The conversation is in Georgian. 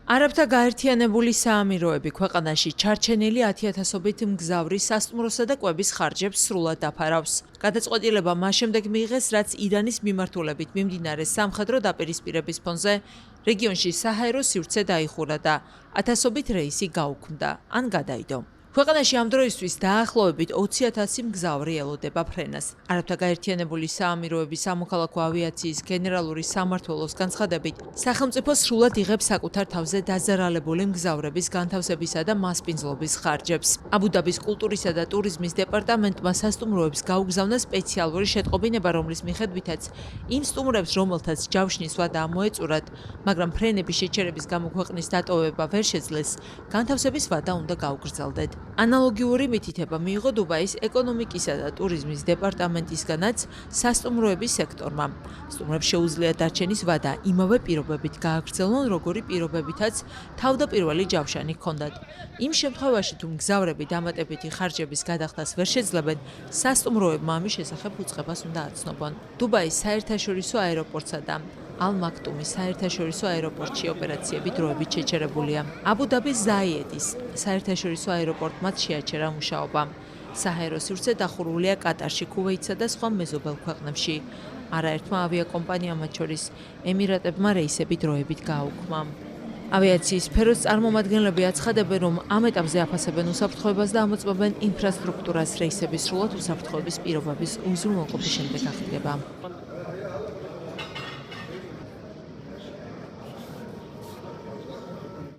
არაბთა გაერთიანებული საამიროები ქვეყანაში ჩარჩენილი 10,000-ობით მგზავრი სასტუმროსა და კვების ხარჯებს სრულად დაფარავს. გადაწყვეტილება მას შემდეგ მიიღეს, რაც ირანის მიმართულებით მიმდინარე სამხედრო დაპირისპირების ფონზე რეგიონში საჰაერო სივრცე დაიხურა და 1000-ობით რეისი გაუქმდა ან გადაიდო. ქვეყანაში ამ დროისთვის დაახლოებით 20,000 მგზავრი ელოდება ფრენას. არაბთა გაერთიანებული საამიროების სამოქალაქო ავიაციის გენერალური სამმართველოს განცხადებით, სახელმწიფო სრულად იღებს საკუთარ თავზე დაზარალებული მგზავრების განთავსებისა და მასპინძლობის ხარჯებს. აბუ-დაბის კულტურისა და ტურიზმის დეპარტამენტმა სასტუმროებს გაუგზავნა სპეციალური შეტყობინება, რომლის მიხედვითაც იმ სტუმრებს, რომელთაც ჯავშნის ვადა მოეწურათ, მაგრამ ფრენების შეჩერების გამო ქვეყნის დატოვება ვერ შეძლეს, განთავსების ვადა უნდა გაუგრძელდეთ. ანალოგიური მითითება მიიღო დუბაის ეკონომიკისა და ტურიზმის დეპარტამენტისგანაც სასტუმროების სექტორმა. სტუმრებს შეუძლიათ დარჩენის ვადა იმავე პირობებით გააგრძელონ, როგორი პირობებითაც თავდაპირველი ჯავშანი ჰქონდათ. იმ შემთხვევაში, თუ მგზავრები დამატებითი ხარჯების გადახდას ვერ შეძლებენ, სასტუმროებმა ამის შესახებ უწყებას უნდა აცნობონ. დუბაის საერთაშორისო აეროპორტსა და ალ-მაქტუმის საერთაშორისო აეროპორტში ოპერაციები დროებით შეჩერებულია. აბუ-დაბის ზაიედის საერთაშორისო აეროპორტმაც შეაჩერა მუშაობა. საჰაერო სივრცე დახურულია კატარში, ქუვეითსა და სხვა მეზობელ ქვეყნებში. არაერთმა ავიაკომპანიამ, მათ შორის ემირატებმა რეისები დროებით გააუქმა. ავიაციის სფეროს წარმომადგენლები აცხადებენ, რომ ამ ეტაპზე აფასებენ უსაფრთხოებას და ამოწმებენ ინფრასტრუქტურას რეისების სრულად უსაფრთხოების პირობების უზრუნველყოფის შემდეგ ახდება.